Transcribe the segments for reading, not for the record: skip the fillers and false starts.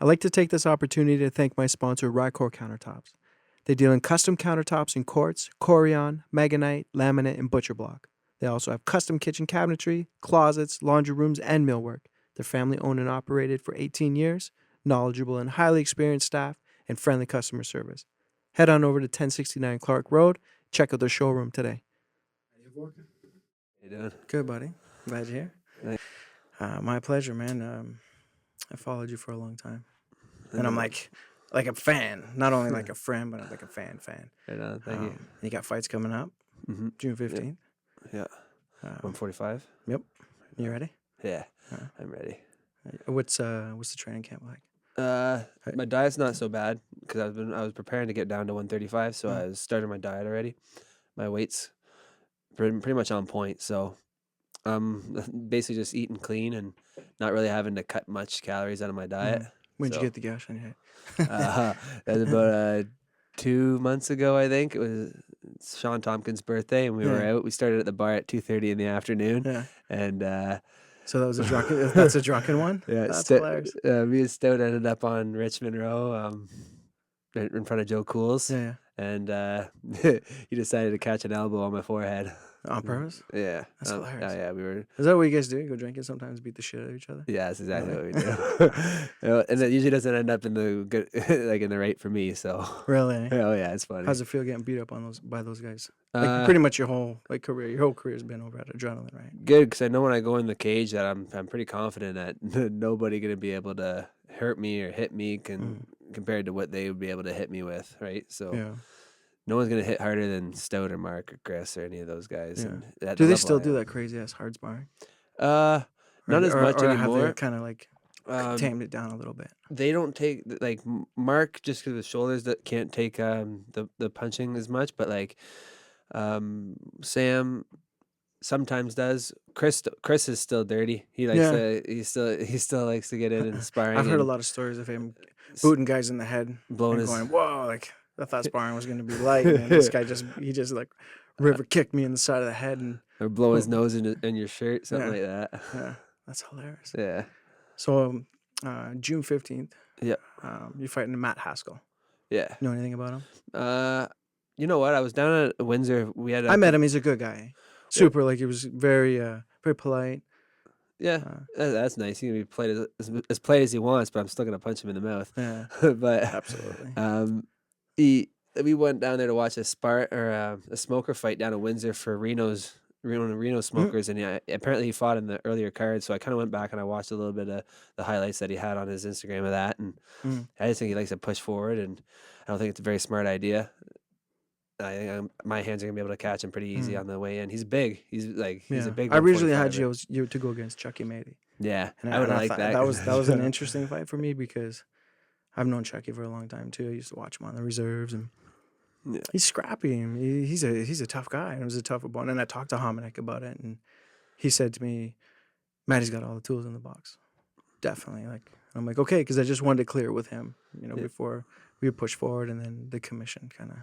I'd like to take this opportunity to thank my sponsor, Rycor Countertops. They deal in custom countertops in quartz, Corian, Meganite, laminate, and butcher block. They also have custom kitchen cabinetry, closets, laundry rooms, and millwork. They're family owned and operated for 18 years, knowledgeable and highly experienced staff, and friendly customer service. Head on over to 1069 Clark Road. Check out their showroom today. How you doing? Good, buddy. Glad you're here. Thanks. My pleasure, man. I followed you for a long time. And I'm like a fan. Not only like a friend, but I'm like a fan. Right on, thank you. You got fights coming up, June 15th. Yeah. 145? Yep. You ready? Yeah, I'm ready. What's the training camp like? My diet's not so bad because I was preparing to get down to 135, so I was starting my diet already. My weight's pretty much on point, so basically just eating clean and not really having to cut much calories out of my diet. When'd you get the gash on your head? That was about 2 months ago, I think. It was Sean Tompkins' birthday, and we were out. We started at the bar at 2:30 in the afternoon. Yeah. And so that was a drunken. That's a drunken one. Yeah, that's hilarious. Me and Stout ended up on Richmond Row, in front of Joe Cool's. Yeah. And he decided to catch an elbow on my forehead. On purpose? Yeah. That's hilarious. Yeah, we were. Is that what you guys do? You go drinking sometimes, beat the shit out of each other? Yeah, that's exactly what we do. And it usually doesn't end up in the good, like in the right for me. So. Really? Oh yeah, it's funny. How's it feel getting beat up on by those guys? Like pretty much your whole career. Your whole career's been over at Adrenaline, right? Good, because I know when I go in the cage that I'm pretty confident that nobody gonna be able to hurt me or hit me compared to what they would be able to hit me with, right? So. Yeah. No one's gonna hit harder than Stout or Mark or Chris or any of those guys. Yeah. And do they still do that crazy ass hard sparring? Not as much or anymore. Have they kind of like tamed it down a little bit? They don't take like Mark just because of his shoulders that can't take the punching as much, but like Sam sometimes does. Chris is still dirty. He likes to he still likes to get in and sparring. I've heard a lot of stories of him booting guys in the head, blowing his going, whoa, like. I thought sparring was going to be light, and this guy just like river kicked me in the side of the head or blow his nose in your shirt, something like that. Yeah, that's hilarious. Yeah. So, June 15th. Yeah. You're fighting Matt Haskell. Yeah. Know anything about him? You know what? I was down at Windsor. I met him. He's a good guy. Super. Like he was very polite. Yeah, that's nice. He can be played as polite as he wants, but I'm still gonna punch him in the mouth. Yeah. But absolutely. We went down there to watch a smoker fight down in Windsor for Reno smokers, and apparently he fought in the earlier card. So I kind of went back and I watched a little bit of the highlights that he had on his Instagram of that, and I just think he likes to push forward, and I don't think it's a very smart idea. I think my hands are gonna be able to catch him pretty easy on the way in. He's big. He's a big. I originally had you to go against Chucky Matey. Yeah, I would like that. That was an interesting fight for me because I've known Chucky for a long time too. I used to watch him on the reserves, and he's scrappy. He's a tough guy, and it was a tough opponent. And I talked to Hominick about it, and he said to me, "Matty's got all the tools in the box, definitely." I'm like, okay, because I just wanted to clear it with him, before we would push forward, and then the commission kind of.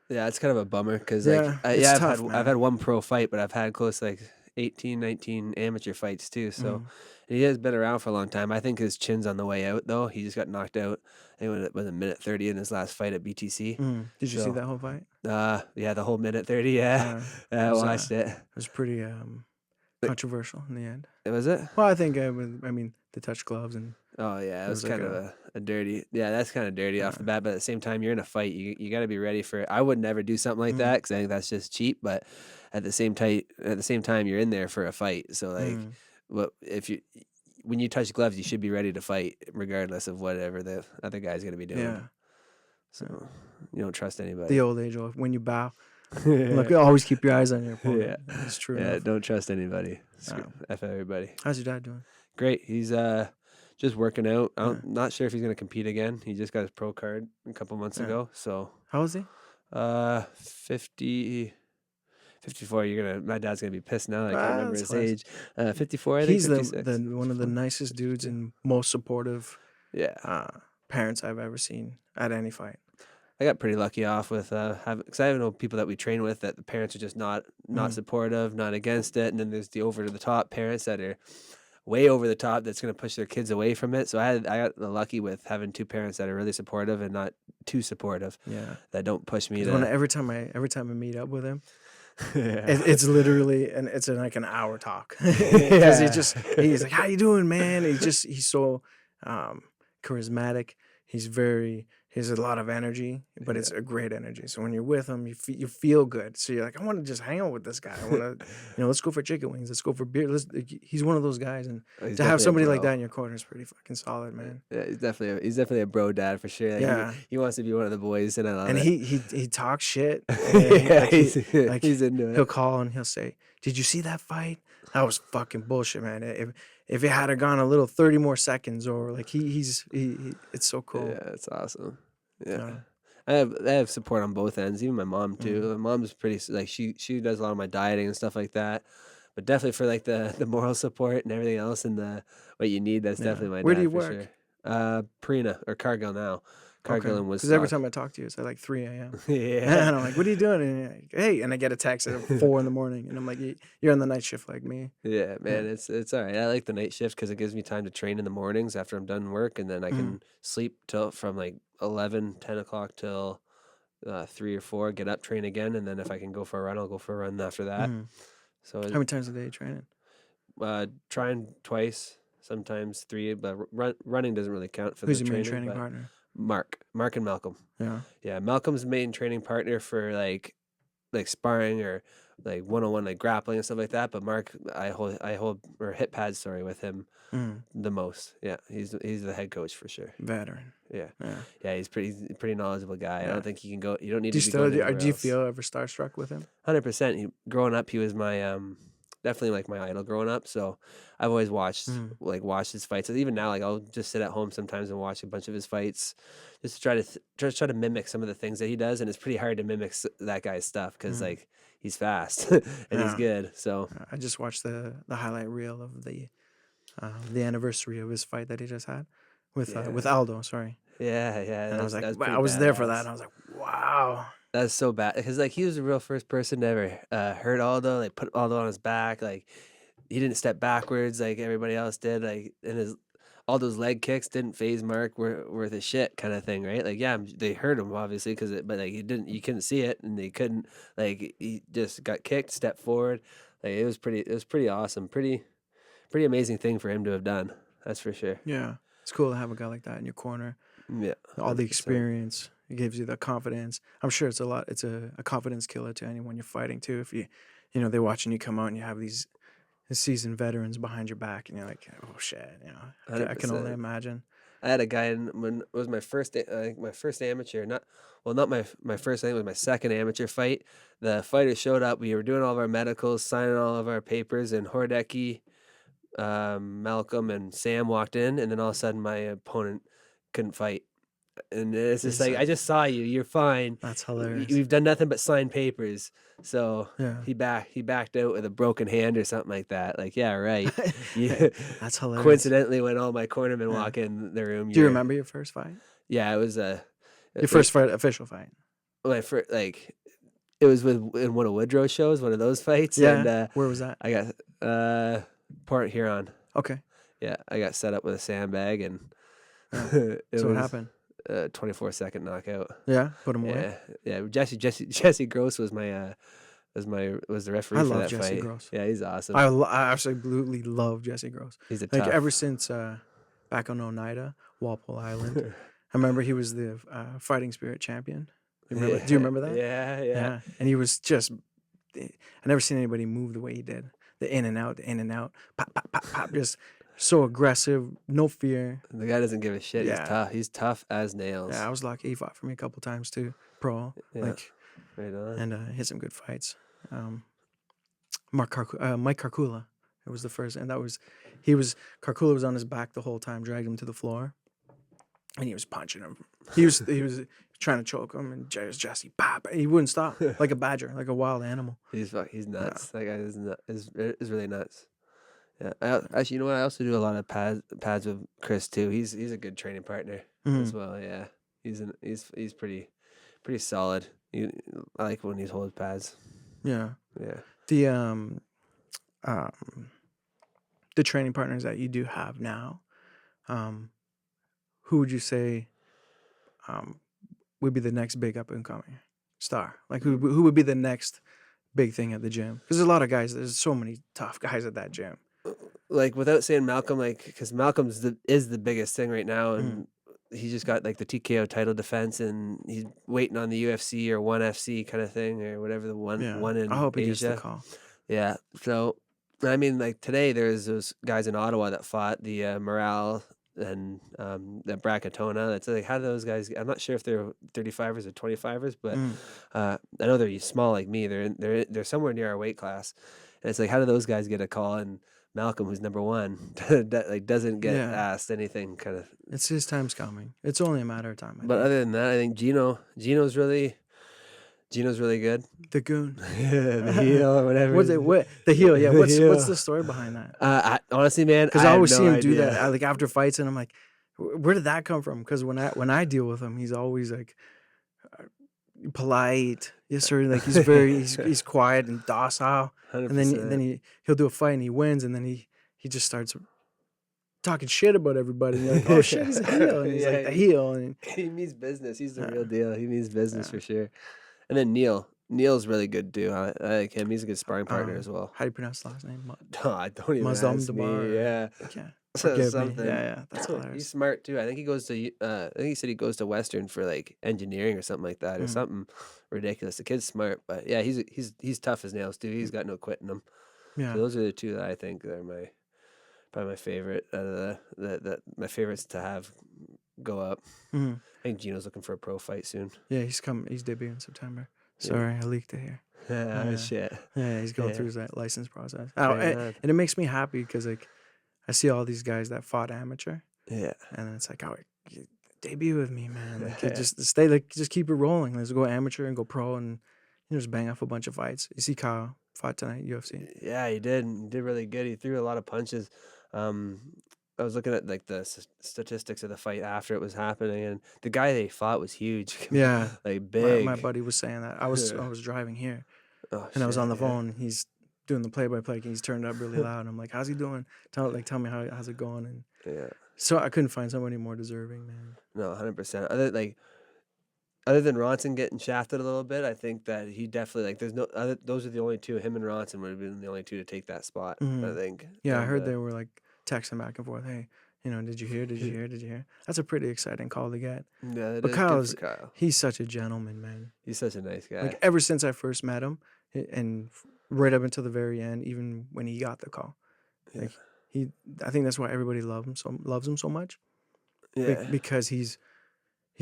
Yeah, it's kind of a bummer because I've had one pro fight, but I've had close to 18, 19 amateur fights too. So he has been around for a long time. I think his chin's on the way out though. He just got knocked out. I think it was a minute 30 in his last fight at BTC. Did you see that whole fight? Yeah, the whole minute 30. Yeah, I watched it. It was pretty controversial in the end. Was it? Well, I think the touch gloves and. Oh yeah, it was kind of a dirty. Yeah, that's kind of dirty off the bat. But at the same time, you're in a fight. You got to be ready for it. I would never do something like that because I think that's just cheap. But at the same time, you're in there for a fight. So when you touch gloves, you should be ready to fight regardless of whatever the other guy's gonna be doing. Yeah. So you don't trust anybody. The old age of when you bow. Look, always keep your eyes on your opponent. Yeah, that's true. Yeah, don't trust anybody. F everybody. How's your dad doing? Great. He's just working out. I'm not sure if he's gonna compete again. He just got his pro card a couple months ago. So how old is he? 54. My dad's gonna be pissed now. I can't remember his age. 54. I think he's one of the nicest dudes and most supportive. Parents I've ever seen at any fight. I got pretty lucky off with because I know people that we train with that the parents are just not supportive, not against it, and then there's the over the top parents that are way over the top that's going to push their kids away from it. So I got lucky with having two parents that are really supportive and not too supportive. Yeah. That don't push me Because to. every time I meet up with him, Yeah. it's literally it's like an hour talk. Because he's like, "How you doing, man?" He's so charismatic. He has a lot of energy, but it's a great energy. So when you're with him, you feel good. So you're like, I want to just hang out with this guy. I want to, let's go for chicken wings. Let's go for beer. He's one of those guys, and He's to have definitely a somebody like bro. that in your corner is pretty fucking solid, man. Yeah, he's definitely a bro dad for sure. Like, Yeah. he wants to be one of the boys, and I love And it. he talks shit. Yeah, he's He's into it. He'll call and he'll say, "Did you see that fight? That was fucking bullshit, man. If it had gone a little 30 more seconds, or like it's so cool." Yeah, it's awesome. Yeah. Yeah. I have support on both ends, even my mom too. Mhm. My mom's pretty like she does a lot of my dieting and stuff like that. But definitely for like the moral support and everything else and the what you need, that's Yeah. definitely my Where do dad you for work? sure. Prina or Cargill now. Okay. Cargill and Because every Woodstock. time I talk to you, it's at like 3 a.m. Yeah. And I'm like, "What are you doing?" And you're like, "Hey," and I get a text at 4 in the morning, and I'm like, "You're on the night shift like me." Yeah, Yeah. man, it's all right. I like the night shift because it gives me time to train in the mornings after I'm done work, and then I can sleep till from like 11, 10 o'clock till 3 or 4. Get up, train again, and then if I can go for a run, I'll go for a run after that. Mhm. So How many times a day are you training? trying twice, sometimes 3, but running doesn't really count for Who's the your main training. training But partner? Mark and Malcolm. Yeah. Yeah, Malcolm's main training partner for like sparring or like one-on-one like grappling and stuff like that. But Mark, I hold or hit pads, sorry, with him Mm. the most. Yeah, he's the head coach for sure. Veteran. Yeah, Yeah. yeah, he's pretty knowledgeable guy. I Yeah. don't think he can go. You don't need Do you to be going anywhere do you else. feel ever starstruck with him? 100%. Growing up, he was my definitely like my idol growing up. So I've always Mm. watched his fights. And even now, like I'll just sit at home sometimes and watch a bunch of his fights, just to try to mimic some of the things that he does. And it's pretty hard to mimic that guy's stuff because Mm. like he's fast and he's Yeah. good. So I just watched the highlight reel of the anniversary of his fight that he just had with yeah, Aldo. Sorry, yeah, and I was like, that's wow, pretty I was there for that, badass. and I was like, wow. That's so bad because like he was the real first person to ever hurt Aldo, like put Aldo on his back, like he didn't step backwards like everybody else did, like and his all those leg kicks didn't phase Mark worth a shit kind of thing, right? Like yeah, they hurt him obviously but like you couldn't see it and they couldn't like he just got kicked, stepped forward, like it was pretty awesome, pretty amazing thing for him to have done. That's for sure. Yeah, it's cool to have a guy like that in your corner. Yeah, All the 100%. experience, it gives you the confidence. I'm sure it's a lot. It's a confidence killer to anyone you're fighting too. If they're watching you come out and you have these seasoned veterans behind your back, and you're like, oh shit, I can only 100%. imagine. I had a guy when it was my first amateur, not my first, I think it was my second amateur fight. The fighter showed up. We were doing all of our medicals, signing all of our papers, and Hordecki, Malcolm, and Sam walked in, and then all of a sudden my opponent couldn't fight. And it's just It's like, I like, just saw you. You're fine. that's hilarious. We've done nothing but sign papers. So Yeah. he backed out with a broken hand or something like that. Like, yeah, right. You That's hilarious. coincidentally, when all my cornermen Yeah. walk in the room, Do you remember your first fight? Yeah, it was Your first fight, official fight? my first like it was in one of Woodrow's shows, one of those fights, Yeah. and Where was that? I got Port Huron. Okay. Yeah, I got set up with a sandbag, and Yeah. it So what was happened? 24-second knockout. Yeah. Put him away. Yeah. Jesse Gross was was the referee I for love that Jesse fight. Gross. Yeah, he's awesome. I absolutely love Jesse Gross. He's a Like tough. ever since back on Oneida, Walpole Island. I remember he was the fighting spirit champion. You remember? Do you remember that? Yeah. And he was just. I never seen anybody move the way he did. The in and out, pop, pop, pop, pop. Just so aggressive, no fear. The guy doesn't give a shit. Yeah. He's tough. He's tough as nails. Yeah, I was lucky. He fought for me a couple times too, pro. Yeah. Like, Right on. and hit some good fights. Mike Carcula. It was the first, and Carcula was on his back the whole time, dragged him to the floor, and he was punching him. He was trying to choke him, and Jesse, pop, he wouldn't stop, like a badger, like a wild animal. He's nuts. That guy is really nuts. Yeah. Actually, you know what? I also do a lot of pads with Chris too. He's a good training partner as well. Yeah. He's pretty solid. I like when he's holds pads. Yeah. Yeah. The the training partners that you do have now, who would you say would be the next big up and coming star? Like who would be the next big thing at the gym? Because there's a lot of guys. There's so many tough guys at that gym. Like without saying Malcolm, like because Malcolm's is the biggest thing right now, Mm. and he just got like the TKO title defense, and he's waiting on the UFC or ONE FC kind of thing or whatever the one Yeah, one I in hope he gets the Asia. call. Yeah, so I mean, like today there's those guys in Ottawa that fought the Morale and the Bracatona. That's like how do those guys? I'm not sure if they're 35ers or 25ers, but Mm. I know they're small like me. They're somewhere near our weight class, and it's like how do those guys get a call? And Malcolm, who's number one, that like doesn't get Yeah. asked anything kind of. It's his time's coming. It's only a matter of time. I But think. other than that, I think Gino's really good. The goon. The heel or whatever. What's it? What the heel? Yeah. The What's heel. the story behind that? Honestly, man, Because I have always no see him do idea. that like after fights, and I'm like, where did that come from? Because when I deal with him, he's always like polite. Yes, sir. Like he's very he's quiet and docile. 100%. And then he'll do a fight and he wins, and then he just starts talking shit about everybody. And you're like, oh shit, he's a heel, and he's like the heel, and he means business. He's the Yeah. real deal. He means business Yeah. for sure. And then Neil's really good too. I like him. He's a good sparring partner as well. How do you pronounce the last name? No, I don't even Muslim ask me. Damar. Yeah. Yeah. So Forgive me. something. Yeah. That's hilarious. He's smart too. I think he goes to. I think he said he goes to Western for like engineering or something like that, or something ridiculous. The kid's smart, but yeah, he's tough as nails too. He's got no quit in him. Yeah. So those are the two that I think are probably my favorite out of my favorites to have go up. Mhm. I think Gino's looking for a pro fight soon. Yeah, he's coming. He's debuting in September. Sorry, I leaked it here. Oh shit. Yeah, he's going Yeah. through that license process. Right And on. it makes me happy because like I see all these guys that fought amateur, Yeah. and then it's like, oh, you debut with me, man. Like you just keep it rolling. Let's go amateur and go pro, and just bang off a bunch of fights. You see Kyle fought tonight, UFC. Yeah, he did. He did really good. He threw a lot of punches. I was looking at like the statistics of the fight after it was happening, and the guy they fought was huge. Yeah. Like big. My buddy was saying that. I was driving here, and I was on the phone. He's doing the play-by-play, and he's turned up really loud. I'm like, "How's he doing? Tell me how's it going?" And Yeah. so I couldn't find somebody more deserving, man. No, 100%. Other than Ronson getting shafted a little bit, I think that he definitely like. There's no other. Those are the only two. Him and Ronson would have been the only two to take that spot. I think. Yeah, I And, heard they were like texting back and forth. Hey, did you hear? Did you hear? Did you hear? That's a pretty exciting call to get. Yeah, it But is Kyle's good for Kyle. he's such a gentleman, man. He's such a nice guy. Like ever since I first met him, and right up until the very end, even when he got the call, like I think that's why everybody loves him so much. Yeah. Because he's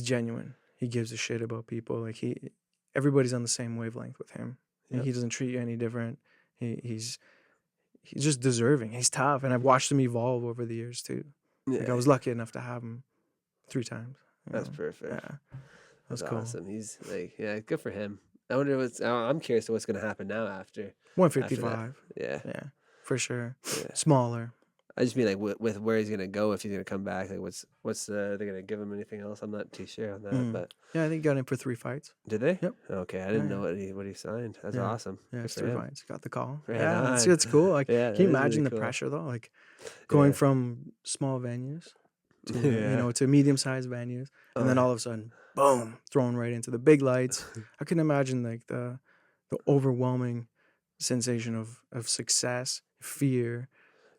genuine. He gives a shit about people. Like everybody's on the same wavelength with him. Yep. He doesn't treat you any different. He's just deserving. He's tough, and I've watched him evolve over the years too. Like I was lucky enough to have him 3 times. That's perfect. Yeah, That's cool. awesome. He's like, yeah, good for him. I wonder I'm curious to what's going to happen now after. 155. Yeah. Yeah, for sure. Yeah. Smaller. I just mean like with where he's gonna go if he's gonna come back. Like what's they're gonna give him anything else? I'm not too sure on that. But Yeah, I think he got in for 3 fights. did they? Yep. Okay, I didn't know what he signed. That's awesome. Yeah, Good it's for 3 him. fights. Got the call. Right Yeah, on. it's cool. Like, Yeah, can you that is imagine really the cool. pressure though? Like going Yeah. from small venues to Yeah. to medium-sized venues, and then all of a sudden, boom, thrown right into the big lights. I can imagine like the overwhelming sensation of success, fear,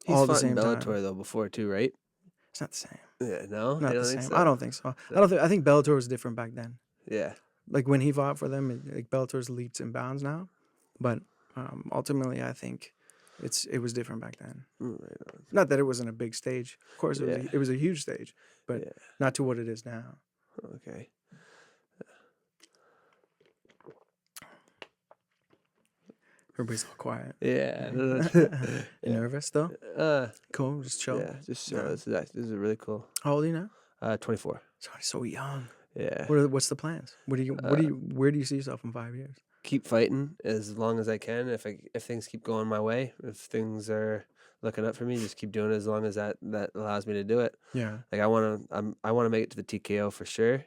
He's all at the fought in same Bellator time. though before too, right? It's not the same. Yeah, no, Not you the don't think same. so? I don't think so. I think Bellator was different back then. Yeah, Like when he fought for them, like Bellator's leaps and bounds now, but ultimately, I think it was different back then. right on. Not that it wasn't a big stage. Of course, it was a huge stage, but Yeah. not to what it is now. Okay. Everybody's all quiet. Yeah. You nervous though? Cool, just chill. Yeah, just chill. This is really cool. How old are you now? 24. So young. Yeah. What's the plans? Where do you see yourself in 5 years? Keep fighting as long as I can. If things keep going my way, if things are looking up for me, just keep doing it as long as that allows me to do it. Yeah. Like I want to make it to the TKO for sure,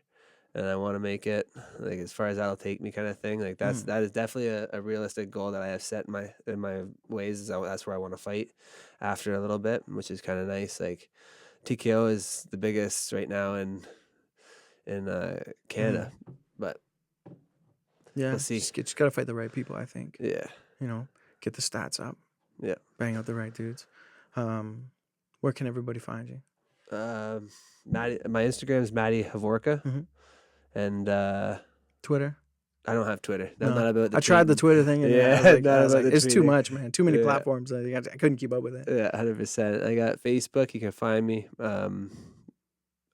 and I want to make it like as far as that'll take me, kind of thing. Like that is definitely a realistic goal that I have set in my ways. That's where I want to fight after a little bit, which is kind of nice. Like TKO is the biggest right now in Canada, but Yeah, we'll see. just gotta fight the right people, I think. Yeah, You know, get the stats up, yeah. bang out the right dudes. Where can everybody find you? Matty, my Instagram is Matty Havorka, Mhm. and Twitter? I don't have Twitter. I'm No. not about the I tried the tweeting. Twitter thing, and Yeah, I not was about like, the it's too tweeting. much, man. Too many Yeah. platforms. I couldn't keep up with it. Yeah, 100%. I got Facebook. You can find me. I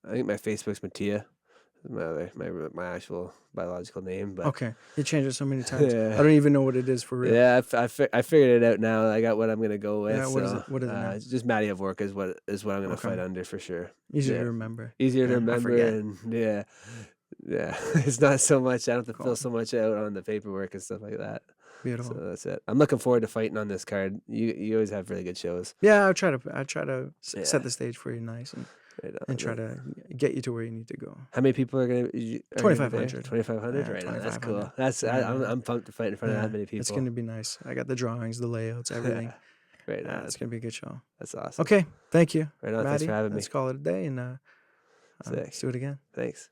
think my Facebook's Mattia, my actual biological name. But Okay, you changed it so many times. Yeah. I don't even know what it is for real. yeah, I figured it out now. I got what I'm gonna go with. Yeah, what is so, it? What is it now? It's just Matty Havorka is what I'm gonna Okay. fight under for sure. Easier Yeah. to remember. Easier to Yeah, I remember, forget. and yeah. It's not so much. I don't have to Cool. fill so much out on the paperwork and stuff like that. Beautiful. So that's it. I'm looking forward to fighting on this card. You always have really good shows. Yeah, I try to Yeah. set the stage for you nice Right on. and try to get you to where you need to go. How many people are gonna? 2,500. 2,500. Yeah, Right on. That's 2,500. cool. That's I'm pumped to fight in front of that many people. It's gonna be nice. I got the drawings, the layouts, everything. Right on. It's gonna be a good show. That's awesome. Okay, thank you, Right on. Matty. Thanks for having me. Let's call it a day, and Sick. let's do it again. Thanks.